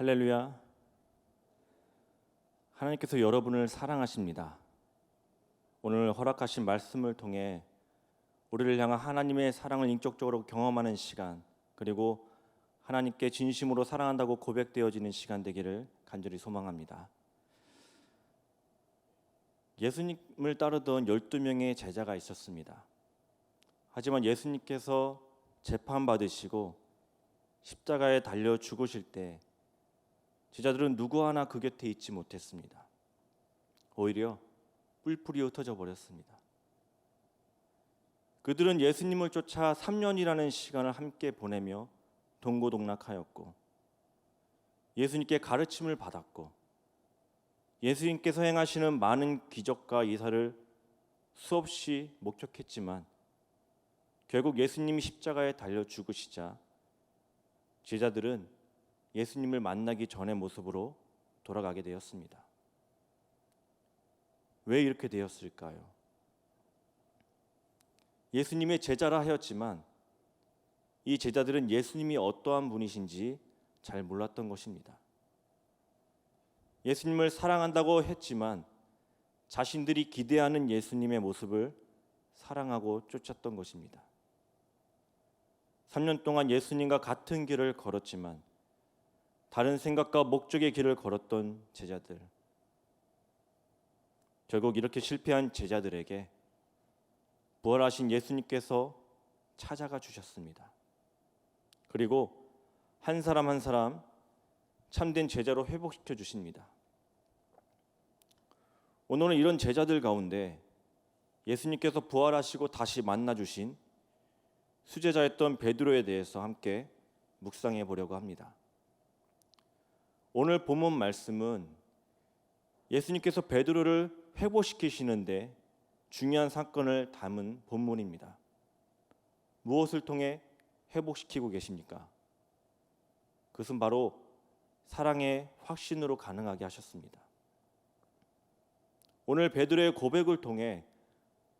할렐루야. 하나님께서 여러분을 사랑하십니다. 오늘 허락하신 말씀을 통해 우리를 향한 하나님의 사랑을 인격적으로 경험하는 시간, 그리고 하나님께 진심으로 사랑한다고 고백되어지는 시간 되기를 간절히 소망합니다. 예수님을 따르던 12명의 제자가 있었습니다. 하지만 예수님께서 재판받으시고 십자가에 달려 죽으실 때 제자들은 누구 하나 그 곁에 있지 못했습니다. 오히려 뿔뿔이 흩어져 버렸습니다. 그들은 예수님을 쫓아 3년이라는 시간을 함께 보내며 동고동락하였고, 예수님께 가르침을 받았고, 예수님께서 행하시는 많은 기적과 이사를 수없이 목격했지만 결국 예수님이 십자가에 달려 죽으시자 제자들은 예수님을 만나기 전의 모습으로 돌아가게 되었습니다. 왜 이렇게 되었을까요? 예수님의 제자라 하였지만 이 제자들은 예수님이 어떠한 분이신지 잘 몰랐던 것입니다. 예수님을 사랑한다고 했지만 자신들이 기대하는 예수님의 모습을 사랑하고 쫓았던 것입니다. 3년 동안 예수님과 같은 길을 걸었지만 다른 생각과 목적의 길을 걸었던 제자들, 결국 이렇게 실패한 제자들에게 부활하신 예수님께서 찾아가 주셨습니다. 그리고 한 사람 한 사람 참된 제자로 회복시켜 주십니다. 오늘은 이런 제자들 가운데 예수님께서 부활하시고 다시 만나 주신 수제자였던 베드로에 대해서 함께 묵상해 보려고 합니다. 오늘 본문 말씀은 예수님께서 베드로를 회복시키시는데 중요한 사건을 담은 본문입니다. 무엇을 통해 회복시키고 계십니까? 그것은 바로 사랑의 확신으로 가능하게 하셨습니다. 오늘 베드로의 고백을 통해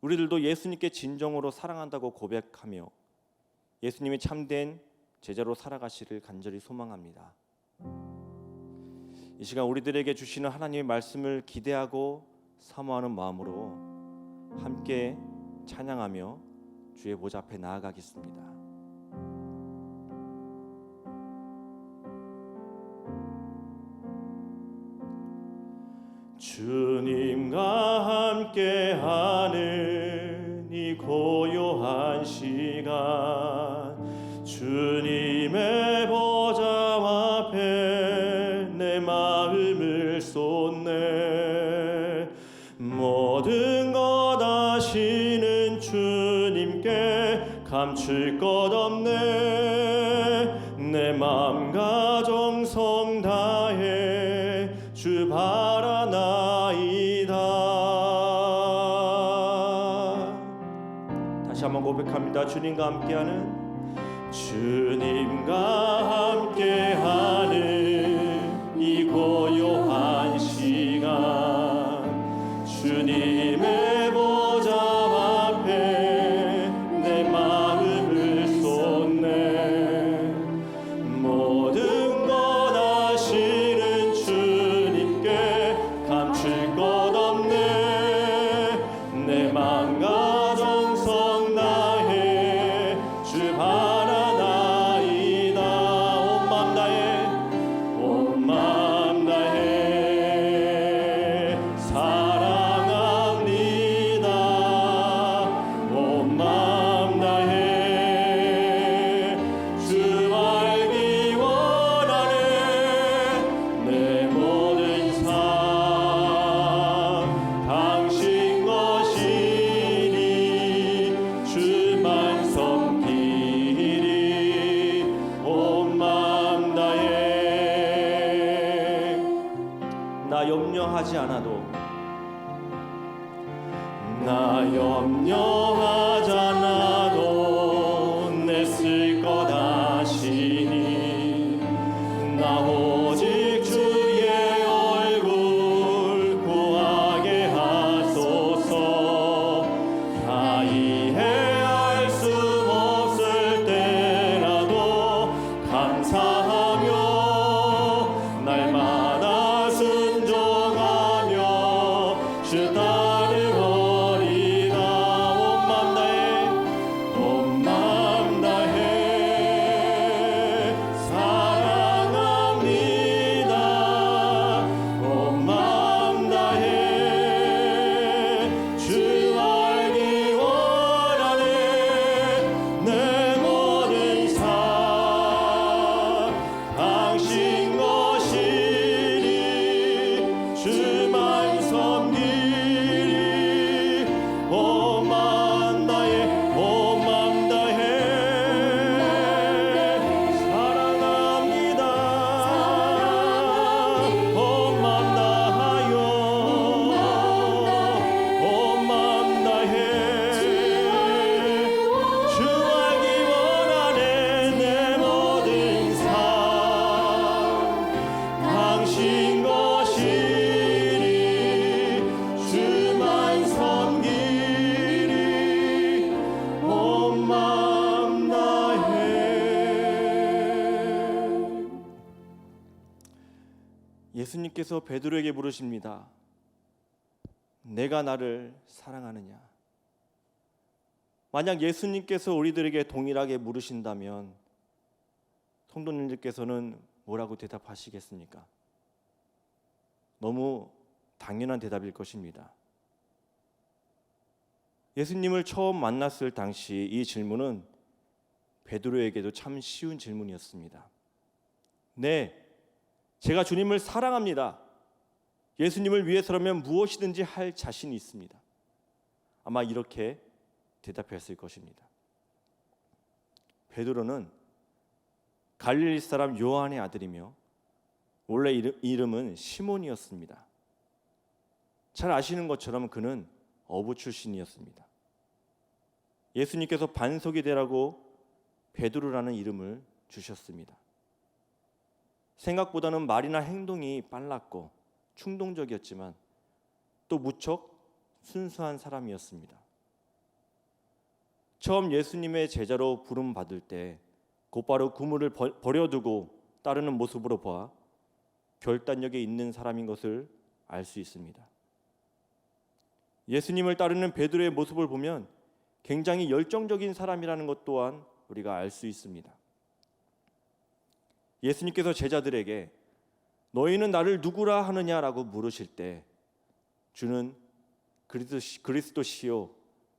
우리들도 예수님께 진정으로 사랑한다고 고백하며 예수님이 참된 제자로 살아가시를 간절히 소망합니다. 이 시간 우리들에게 주시는 하나님의 말씀을 기대하고 사모하는 마음으로 함께 찬양하며 주의 보좌 앞에 나아가겠습니다. 주님과 함께하는 이 고요한 시간, 주님의 보좌 앞에 내 마음을 쏟네. 모든 것 아시는 주님께 감출 것 없네. 내 마음과 정성 다해 주 바라나이다. 다시 한번 고백합니다. 주님과 함께하는 이 고요한 시간, 주님의 보좌 앞에 내 마음을 쏟네. 모든 것 아시는 주님께 감출 것 없네. 내 마음과 정성 다해 주 바라나이다. 온 마음 다해 사랑합니다. 온 마음 다해 주 알기 원하네. 내 모든 삶 당신 것이니 주만 섬기리. 온 마음 다해 나 염려하지 않아도 내 쓸 것 아시니. 나 오직 주의 얼굴 구하게 하소서. 다 이해할 수 없을 때라도 감사하며 예수님께서 베드로에게 물으십니다. 내가 나를 사랑하느냐? 만약 예수님께서 우리들에게 동일하게 물으신다면 성도님들께서는 뭐라고 대답하시겠습니까? 너무 당연한 대답일 것입니다. 예수님을 처음 만났을 당시 이 질문은 베드로에게도 참 쉬운 질문이었습니다. 네, 제가 주님을 사랑합니다. 예수님을 위해서라면 무엇이든지 할 자신이 있습니다. 아마 이렇게 대답했을 것입니다. 베드로는 갈릴리 사람 요한의 아들이며 원래 이름은 시몬이었습니다. 잘 아시는 것처럼 그는 어부 출신이었습니다. 예수님께서 반석이 되라고 베드로라는 이름을 주셨습니다. 생각보다는 말이나 행동이 빨랐고 충동적이었지만 또 무척 순수한 사람이었습니다. 처음 예수님의 제자로 부름 받을 때 곧바로 그물을 버려두고 따르는 모습으로 보아 결단력이 있는 사람인 것을 알 수 있습니다. 예수님을 따르는 베드로의 모습을 보면 굉장히 열정적인 사람이라는 것 또한 우리가 알 수 있습니다. 예수님께서 제자들에게 너희는 나를 누구라 하느냐라고 물으실 때 주는 그리스도시요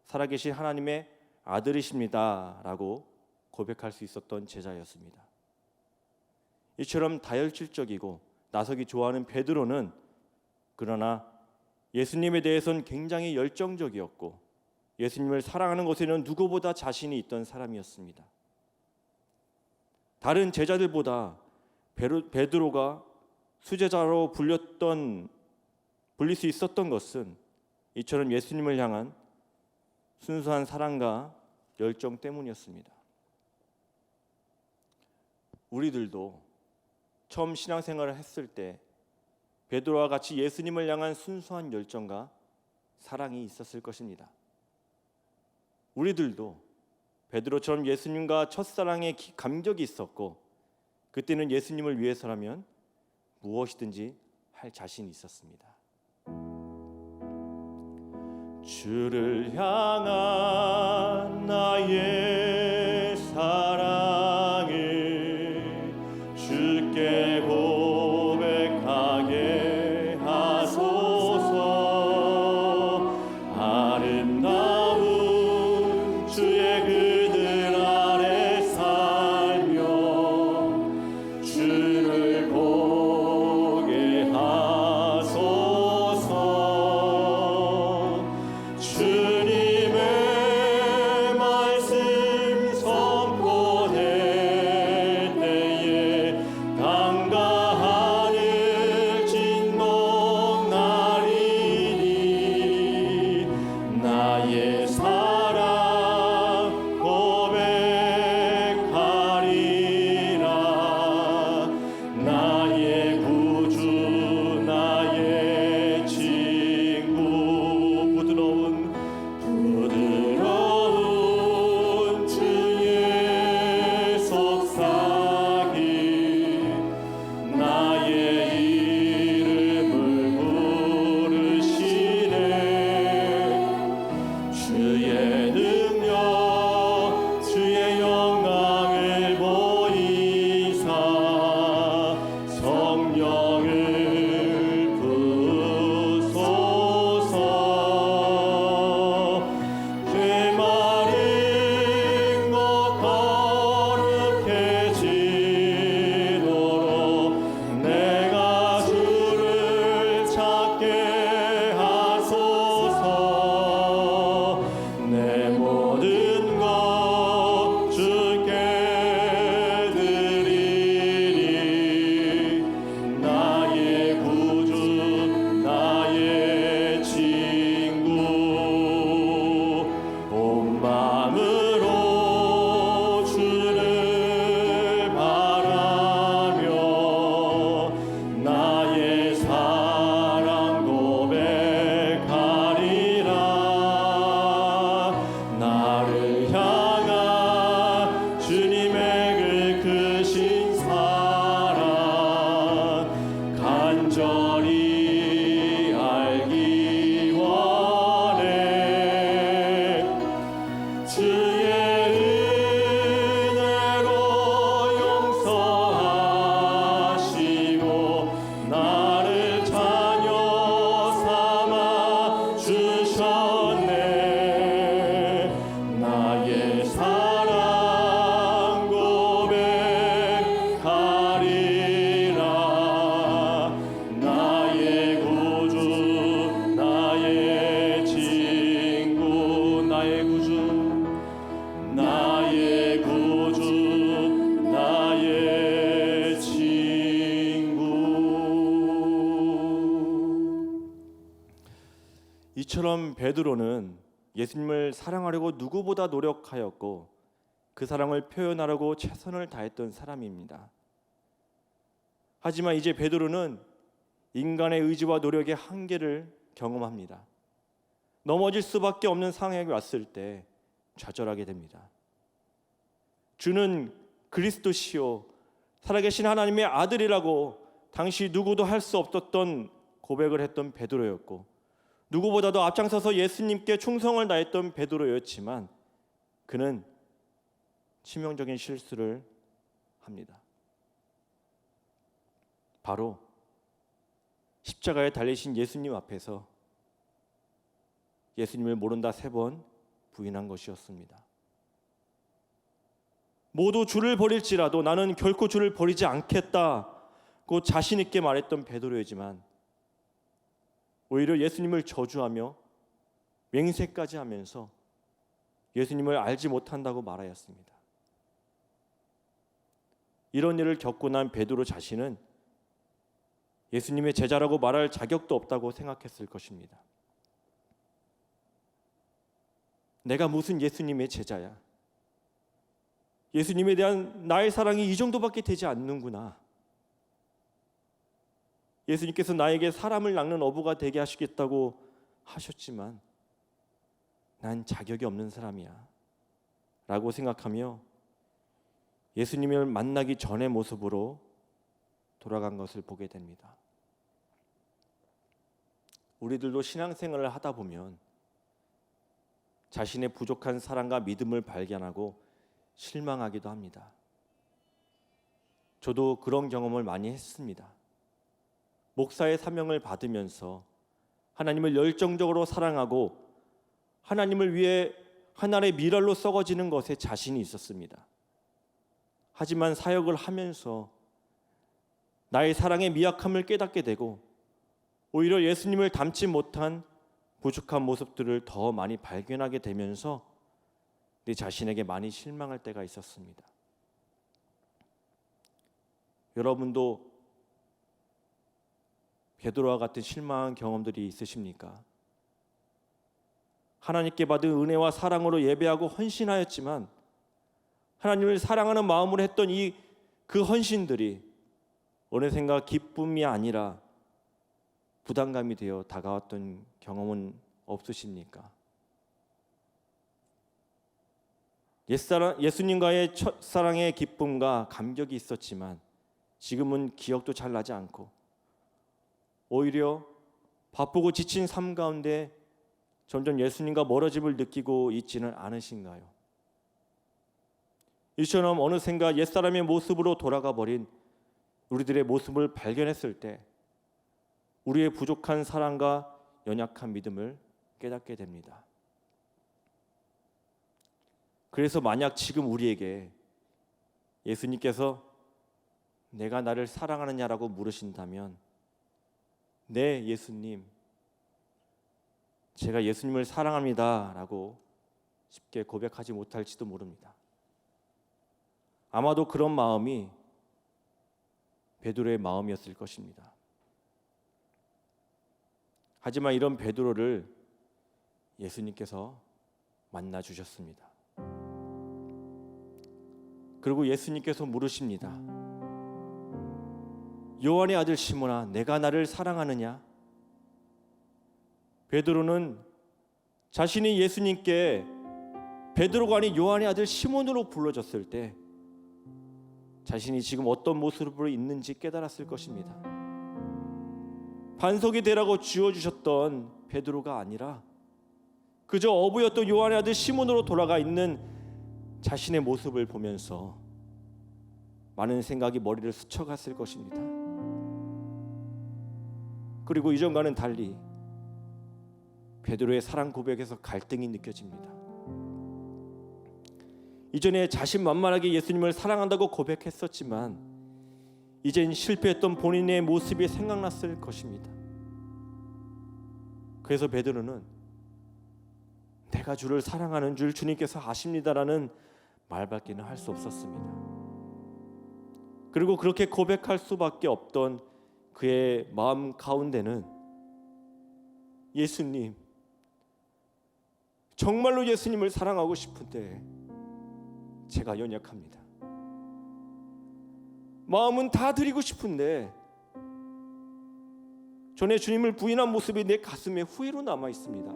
살아계신 하나님의 아들이십니다라고 고백할 수 있었던 제자였습니다. 이처럼 다혈질적이고 나서기 좋아하는 베드로는 그러나 예수님에 대해서는 굉장히 열정적이었고 예수님을 사랑하는 것에는 누구보다 자신이 있던 사람이었습니다. 다른 제자들보다 베드로가 수제자로 불릴 수 있었던 것은 이처럼 예수님을 향한 순수한 사랑과 열정 때문이었습니다. 우리들도 처음 신앙생활을 했을 때 베드로와 같이 예수님을 향한 순수한 열정과 사랑이 있었을 것입니다. 우리들도 베드로처럼 예수님과 첫사랑의 감격이 있었고 그때는 예수님을 위해서라면 무엇이든지 할 자신이 있었습니다. 주를 향한 나의 사랑을 주께 고백하게 하소서. 아름다운 주의 그늘 아래 살며 주를 보게 하소서. 주님의 말씀 선포해 이처럼 베드로는 예수님을 사랑하려고 누구보다 노력하였고 그 사랑을 표현하려고 최선을 다했던 사람입니다. 하지만 이제 베드로는 인간의 의지와 노력의 한계를 경험합니다. 넘어질 수밖에 없는 상황에 왔을 때 좌절하게 됩니다. 주는 그리스도시요 살아계신 하나님의 아들이라고 당시 누구도 할 수 없었던 고백을 했던 베드로였고, 누구보다도 앞장서서 예수님께 충성을 다했던 베드로였지만 그는 치명적인 실수를 합니다. 바로 십자가에 달리신 예수님 앞에서 예수님을 모른다 3번 부인한 것이었습니다. 모두 주를 버릴지라도 나는 결코 주를 버리지 않겠다고 자신 있게 말했던 베드로이지만 오히려 예수님을 저주하며 맹세까지 하면서 예수님을 알지 못한다고 말하였습니다. 이런 일을 겪고 난 베드로 자신은 예수님의 제자라고 말할 자격도 없다고 생각했을 것입니다. 내가 무슨 예수님의 제자야? 예수님에 대한 나의 사랑이 이 정도밖에 되지 않는구나. 예수님께서 나에게 사람을 낚는 어부가 되게 하시겠다고 하셨지만 난 자격이 없는 사람이야 라고 생각하며 예수님을 만나기 전의 모습으로 돌아간 것을 보게 됩니다. 우리들도 신앙생활을 하다 보면 자신의 부족한 사랑과 믿음을 발견하고 실망하기도 합니다. 저도 그런 경험을 많이 했습니다. 목사의 사명을 받으면서 하나님을 열정적으로 사랑하고 하나님을 위해 하나의 미랄로 썩어지는 것에 자신이 있었습니다. 하지만 사역을 하면서 나의 사랑의 미약함을 깨닫게 되고 오히려 예수님을 닮지 못한 부족한 모습들을 더 많이 발견하게 되면서 내 자신에게 많이 실망할 때가 있었습니다. 여러분도 베드로와 같은 실망한 경험들이 있으십니까? 하나님께 받은 은혜와 사랑으로 예배하고 헌신하였지만 하나님을 사랑하는 마음으로 했던 그 헌신들이 어느샌가 기쁨이 아니라 부담감이 되어 다가왔던 경험은 없으십니까? 예수님과의 첫사랑의 기쁨과 감격이 있었지만 지금은 기억도 잘 나지 않고 오히려 바쁘고 지친 삶 가운데 점점 예수님과 멀어짐을 느끼고 있지는 않으신가요? 이처럼 어느샌가 옛사람의 모습으로 돌아가 버린 우리들의 모습을 발견했을 때 우리의 부족한 사랑과 연약한 믿음을 깨닫게 됩니다. 그래서 만약 지금 우리에게 예수님께서 내가 나를 사랑하느냐라고 물으신다면 네, 예수님, 제가 예수님을 사랑합니다 라고 쉽게 고백하지 못할지도 모릅니다. 아마도 그런 마음이 베드로의 마음이었을 것입니다. 하지만 이런 베드로를 예수님께서 만나 주셨습니다. 그리고 예수님께서 물으십니다. 요한의 아들 시몬아, 내가 나를 사랑하느냐? 베드로는 자신이 예수님께 베드로가 아닌 요한의 아들 시몬으로 불러졌을 때 자신이 지금 어떤 모습으로 있는지 깨달았을 것입니다. 반석이 되라고 지어주셨던 베드로가 아니라 그저 어부였던 요한의 아들 시몬으로 돌아가 있는 자신의 모습을 보면서 많은 생각이 머리를 스쳐갔을 것입니다. 그리고 이전과는 달리 베드로의 사랑 고백에서 갈등이 느껴집니다. 이전에 자신만만하게 예수님을 사랑한다고 고백했었지만 이젠 실패했던 본인의 모습이 생각났을 것입니다. 그래서 베드로는 내가 주를 사랑하는 줄 주님께서 아십니다라는 말밖에는 할 수 없었습니다. 그리고 그렇게 고백할 수밖에 없던 그의 마음 가운데는 예수님, 정말로 예수님을 사랑하고 싶은데 제가 연약합니다. 마음은 다 드리고 싶은데 전에 주님을 부인한 모습이 내 가슴에 후회로 남아 있습니다.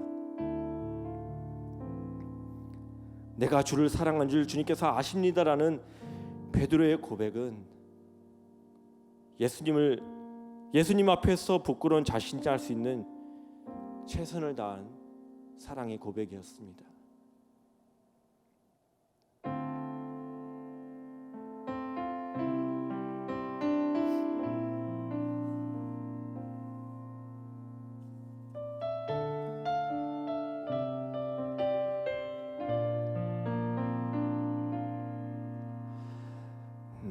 내가 주를 사랑한 줄 주님께서 아십니다라는 베드로의 고백은 예수님 앞에서 부끄러운 자신이 할 수 있는 최선을 다한 사랑의 고백이었습니다.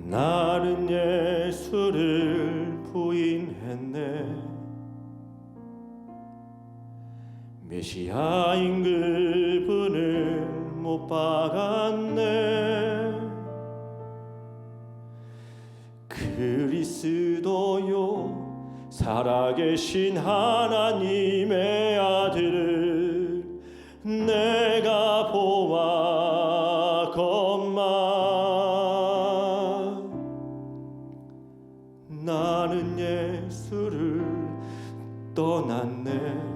나는 예수를 부인했네. 메시아인 그분을 못 박았네. 그리스도요 살아계신 하나님의 아들을 내가 보았건만 나는 예수를 떠났네.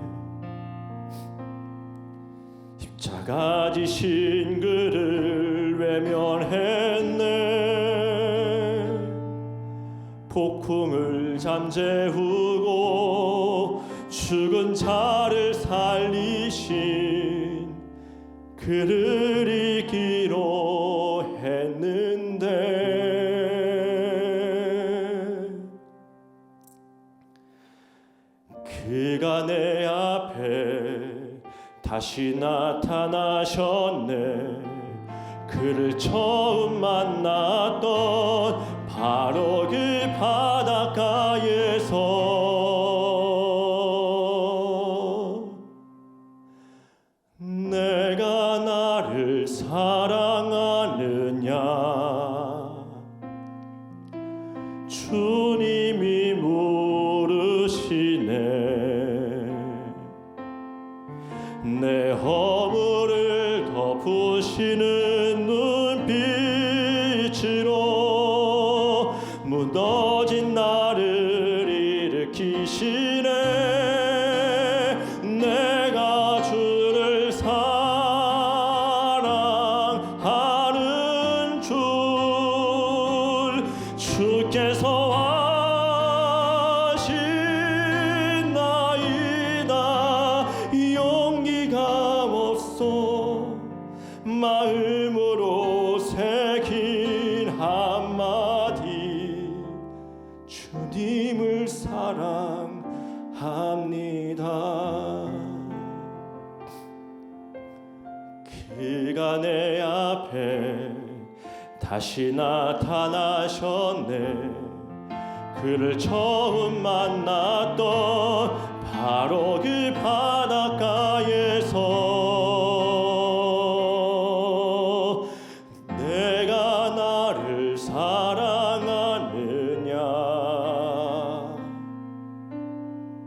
십자가 지신 그를 외면했네. 폭풍을 잠재우고 죽은 자를 살리신 그를 잊기로 했는데 그가 내 앞에 다시 나타나셨네. 그를 처음 만났던 바로 그 바닷가에서 내가 나를 사랑하느냐 주님이 물으시네. 내 허물을 덮으시는 눈빛으로 무너진 나를 일으키시네. 내가 주를 사랑하는 줄 주께서 마음으로 새긴 한마디 주님을 사랑합니다. 그가 내 앞에 다시 나타나셨네. 그를 처음 만났던 바로 그 바닷가에서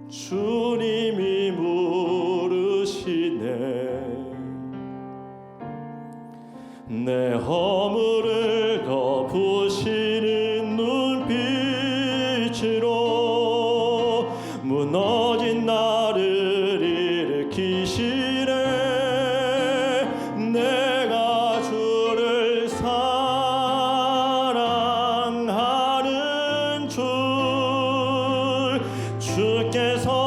주님이 물으시네. 내 허물을 덮으시는 눈빛으로 무너진 나를 일으키시네. 내가 주를 사랑하는 줄 주께서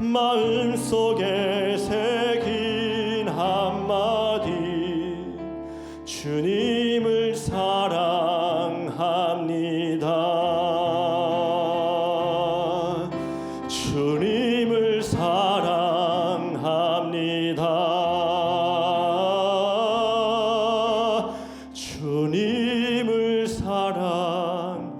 마음속에 새긴 한마디 주님을 사랑합니다. 주님을 사랑합니다. 주님을 사랑합니다.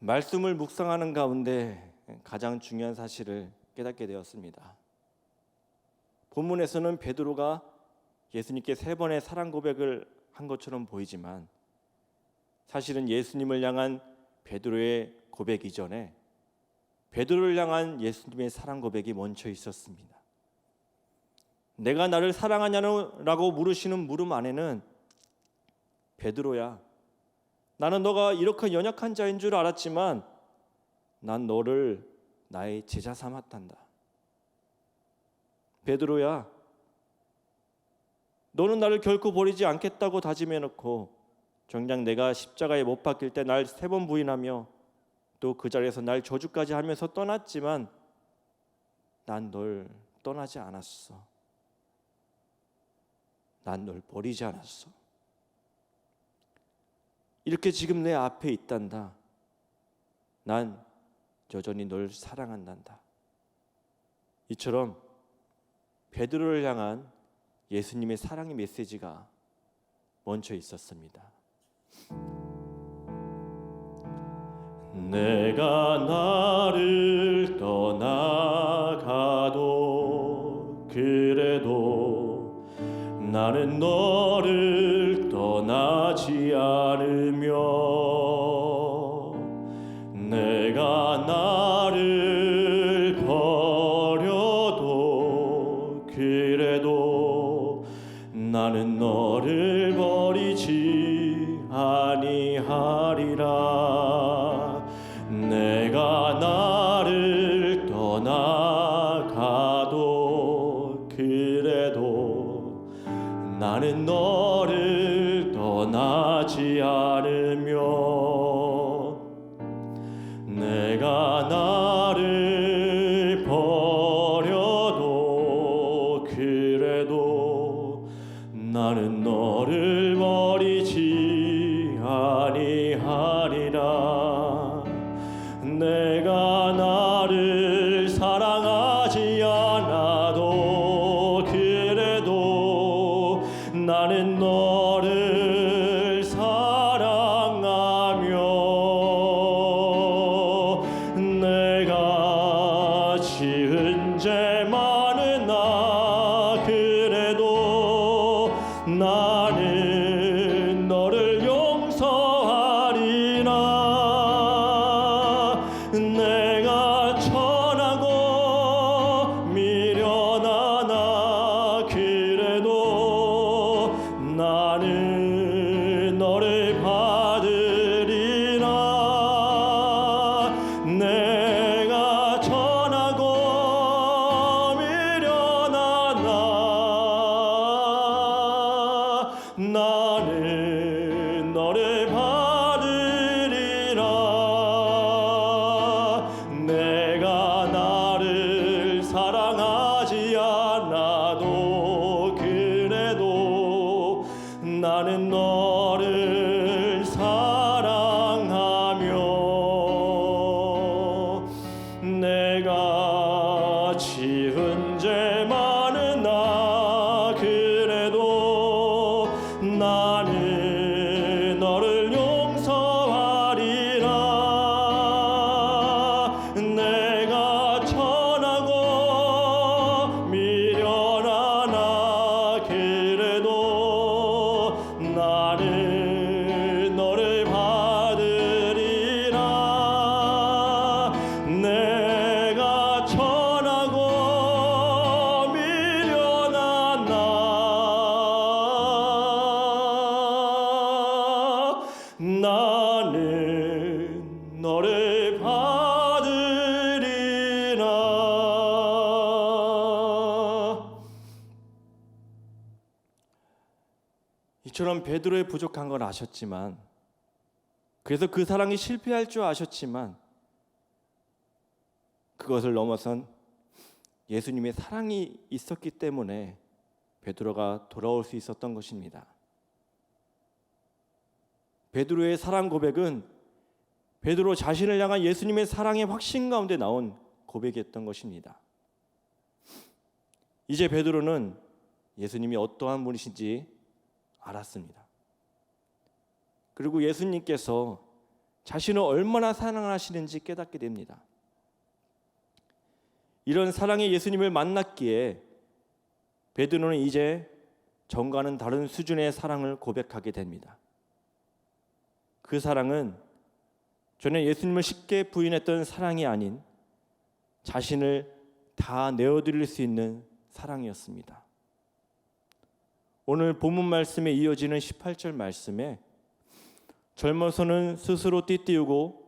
말씀을 묵상하는 가운데 가장 중요한 사실을 깨닫게 되었습니다. 본문에서는 베드로가 예수님께 3번의 사랑 고백을 한 것처럼 보이지만 사실은 예수님을 향한 베드로의 고백 이전에 베드로를 향한 예수님의 사랑 고백이 멈춰 있었습니다. 내가 나를 사랑하냐라고 물으시는 물음 안에는 베드로야, 나는 너가 이렇게 연약한 자인 줄 알았지만 난 너를 나의 제자 삼았단다. 베드로야, 너는 나를 결코 버리지 않겠다고 다짐해놓고 정작 내가 십자가에 못 박힐 때 날 3번 부인하며 또 그 자리에서 날 저주까지 하면서 떠났지만 난 널 떠나지 않았어. 난 널 버리지 않았어. 이렇게 지금 내 앞에 있단다. 난 여전히 널 사랑한단다. 이처럼 베드로를 향한 예수님의 사랑의 메시지가 멈춰 있었습니다. 내가 나를 떠나가도 그래도 나는 너를 떠나지 않으며 내가 나를 버려도 그래도 나는 너를 버리지 아니하리라. 내가 나를 떠나가도 그래도 나는 너를 떠나지 않으며 내가 나를 버려도 그래도 나는 너를 버리지 아니하리라. 내가 나를 사랑하지 않아도 그래도 나는 너를 사랑하며 내가 지은 죄 많으나 그래도 나는 너를 용서하리라. 내가 천하고 미련하나 그래도 나는 너를 받으리라. 내가 천하고 미련하나 나는 너를 받으리라. 내가 나를 사랑하지 않아도 그래도 나는 너를 사랑하며 내가 지은 죄 많으나 그래도 나는 너를 용서하리라. 내가 천하고 미련하나 그래도 나는 너를 받으리라. 내가 천하고 미련하나 나는 너를 받으리라. 이처럼 베드로의 부족한 걸 아셨지만, 그래서 그 사랑이 실패할 줄 아셨지만 그것을 넘어선 예수님의 사랑이 있었기 때문에 베드로가 돌아올 수 있었던 것입니다. 베드로의 사랑 고백은 베드로 자신을 향한 예수님의 사랑의 확신 가운데 나온 고백이었던 것입니다. 이제 베드로는 예수님이 어떠한 분이신지 알았습니다. 그리고 예수님께서 자신을 얼마나 사랑하시는지 깨닫게 됩니다. 이런 사랑의 예수님을 만났기에 베드로는 이제 전과는 다른 수준의 사랑을 고백하게 됩니다. 그 사랑은 전에 예수님을 쉽게 부인했던 사랑이 아닌 자신을 다 내어드릴 수 있는 사랑이었습니다. 오늘 본문 말씀에 이어지는 18절 말씀에 젊어서는 스스로 띠띠우고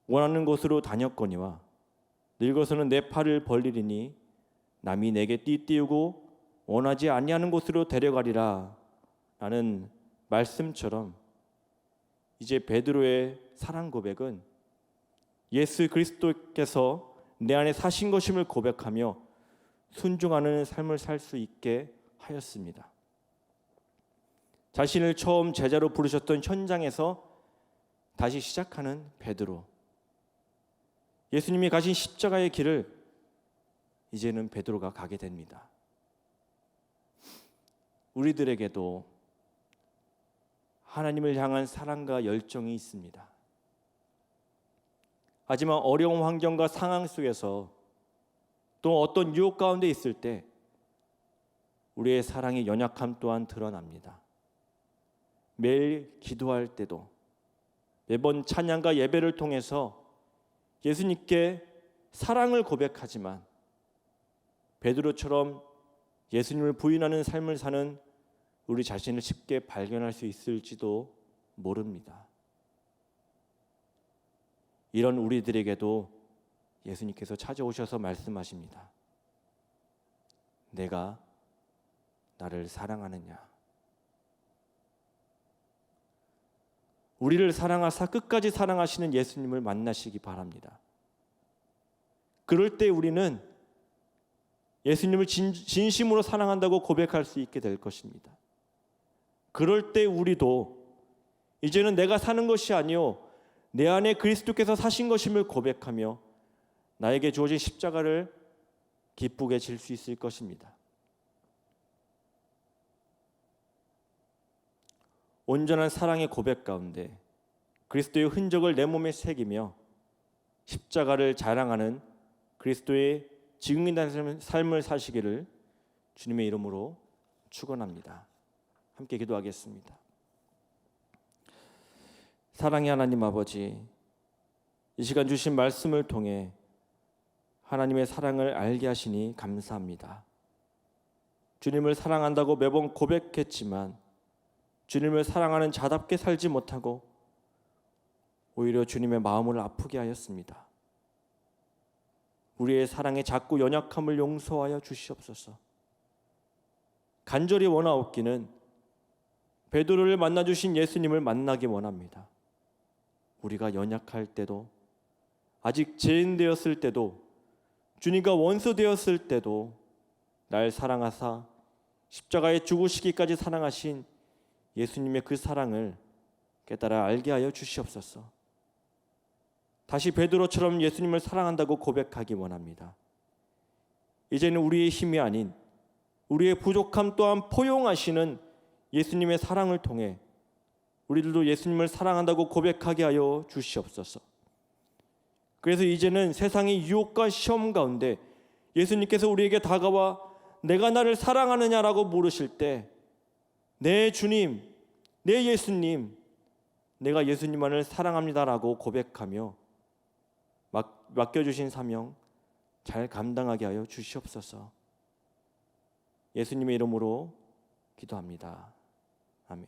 원하는 곳으로 다녔거니와 늙어서는 내 팔을 벌리리니 남이 내게 띠띠우고 원하지 아니하는 곳으로 데려가리라 라는 말씀처럼 이제 베드로의 사랑 고백은 예수 그리스도께서 내 안에 사신 것임을 고백하며 순종하는 삶을 살 수 있게 하였습니다. 자신을 처음 제자로 부르셨던 현장에서 다시 시작하는 베드로. 예수님이 가신 십자가의 길을 이제는 베드로가 가게 됩니다. 우리들에게도 하나님을 향한 사랑과 열정이 있습니다. 하지만 어려운 환경과 상황 속에서 또 어떤 유혹 가운데 있을 때 우리의 사랑의 연약함 또한 드러납니다. 매일 기도할 때도 매번 찬양과 예배를 통해서 예수님께 사랑을 고백하지만 베드로처럼 예수님을 부인하는 삶을 사는 우리 자신을 쉽게 발견할 수 있을지도 모릅니다. 이런 우리들에게도 예수님께서 찾아오셔서 말씀하십니다. 내가 나를 사랑하느냐? 우리를 사랑하사 끝까지 사랑하시는 예수님을 만나시기 바랍니다. 그럴 때 우리는 예수님을 진심으로 사랑한다고 고백할 수 있게 될 것입니다. 그럴 때 우리도 이제는 내가 사는 것이 아니요 내 안에 그리스도께서 사신 것임을 고백하며 나에게 주어진 십자가를 기쁘게 질 수 있을 것입니다. 온전한 사랑의 고백 가운데 그리스도의 흔적을 내 몸에 새기며 십자가를 자랑하는 그리스도의 증인된 삶을 사시기를 주님의 이름으로 축원합니다. 함께 기도하겠습니다. 사랑의 하나님 아버지, 이 시간 주신 말씀을 통해 하나님의 사랑을 알게 하시니 감사합니다. 주님을 사랑한다고 매번 고백했지만 주님을 사랑하는 자답게 살지 못하고 오히려 주님의 마음을 아프게 하였습니다. 우리의 사랑에 자꾸 연약함을 용서하여 주시옵소서. 간절히 원하옵기는 베드로를 만나주신 예수님을 만나기 원합니다. 우리가 연약할 때도 아직 죄인 되었을 때도 주님과 원수 되었을 때도 날 사랑하사 십자가에 죽으시기까지 사랑하신 예수님의 그 사랑을 깨달아 알게 하여 주시옵소서. 다시 베드로처럼 예수님을 사랑한다고 고백하기 원합니다. 이제는 우리의 힘이 아닌 우리의 부족함 또한 포용하시는 예수님의 사랑을 통해 우리들도 예수님을 사랑한다고 고백하게 하여 주시옵소서. 그래서 이제는 세상의 유혹과 시험 가운데 예수님께서 우리에게 다가와 내가 나를 사랑하느냐라고 물으실 때 내 주님, 내 예수님, 내가 예수님만을 사랑합니다라고 고백하며 맡겨주신 사명 잘 감당하게 하여 주시옵소서. 예수님의 이름으로 기도합니다. 아멘.